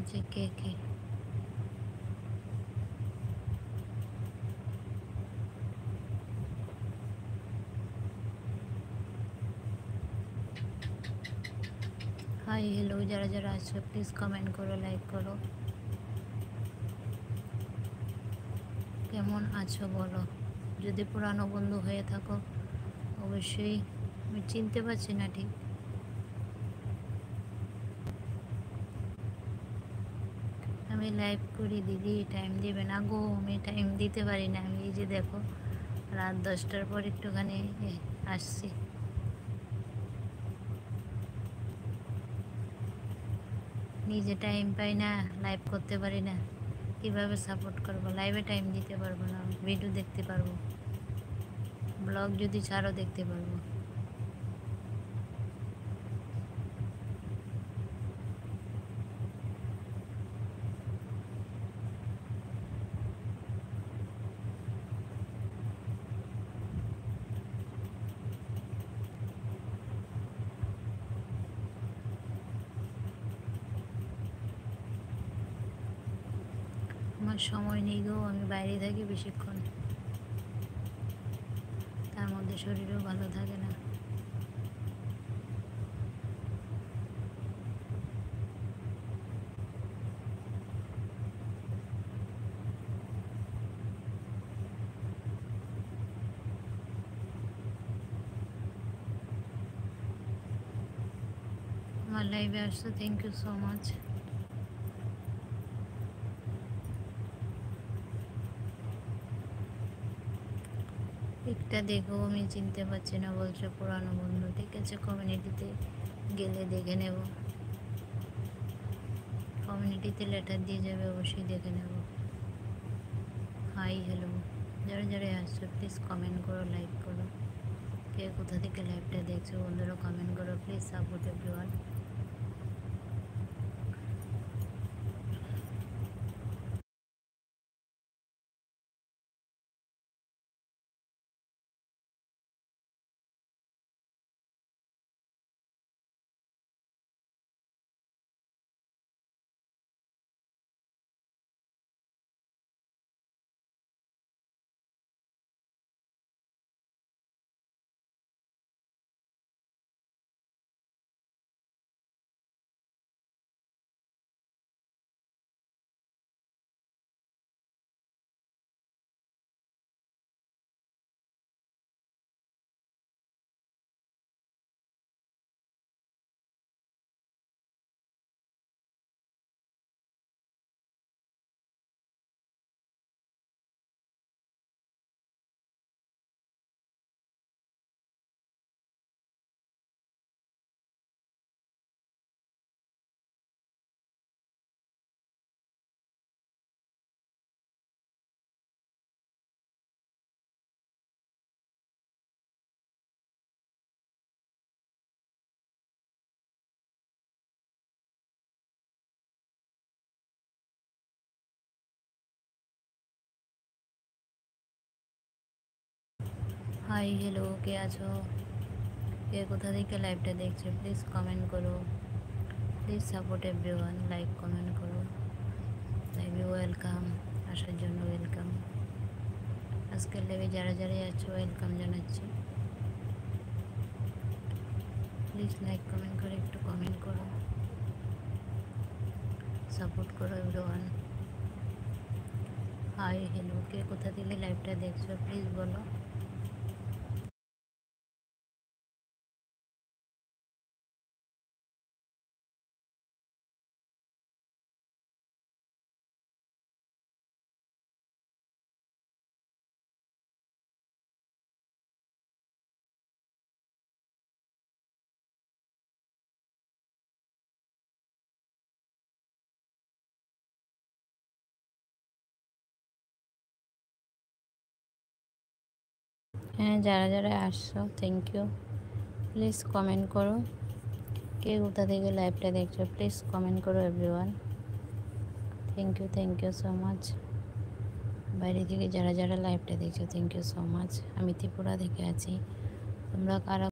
যে কে কে। Hi hello, যারা যারা আছো প্লিজ কমেন্ট করো, লাইক করো। কেমন আছো বলো। যদি পুরানো বন্ধু হয়ে থাকো অবশ্যই। আমি চিনতে পারছি না ঠিক। আমি লাইভ করি দিদি, টাইম দেবে না গো। আমি টাইম দিতে পারি না। আমি এই যে দেখো রাত 10টার পর একটুখানি আসছি। নিজে টাইম পাই না, লাইভ করতে পারি না, কিভাবে সাপোর্ট করবো? লাইভে টাইম দিতে পারবো না, ভিডিও দেখতে পারবো, ব্লগ যদি ছাড়ো দেখতে পারবো। আমার সময় নেই গো, আমি বাইরে থাকি বেশিক্ষণ, তার মধ্যে শরীরও ভালো থাকে না। আমার লাইভে আসছো, থ্যাংক ইউ সো মাচ। একটা দেখো, আমি চিনতে পারছি না বলছো পুরানো বন্ধু। ঠিক আছে, কমিউনিটিতে গেলে দেখে নেব, কমিউনিটিতে লেটার দিয়ে যাবে, অবশ্যই দেখে নেব। হাই হ্যালো, যারা যারা আসছো প্লিজ কমেন্ট করো, লাইক করো। কে কোথা থেকে লাইভটা দেখছো বন্ধুরা কমেন্ট করো please, support everyone. Hi hello, কে আছো, কে কোথা থেকে লাইভটা দেখছো প্লিজ কমেন্ট করো, please support everyone, like comment করো। লাইভে ওয়েলকাম, আসার জন্য ওয়েলকাম। আজকের লাইভে যারা যারা আছো ওয়েলকাম জানাচ্ছি। প্লিজ লাইক কমেন্ট করে একটু কমেন্ট করো, সাপোর্ট করো এভরিওয়ান। হাই হ্যালো, কে কোথা থেকে লাইভটা দেখছো প্লিজ বলো। হ্যাঁ, যারা যারা আসছো থ্যাংক ইউ। প্লিজ কমেন্ট করো, কে কোথা থেকে লাইভটা দেখছো প্লিজ কমেন্ট করো everyone. Thank you so much. বাইরে থেকে যারা যারা লাইভটা দেখছো থ্যাংক ইউ সো মাচ। আমি ত্রিপুরা থেকে আছি, তোমরা কারা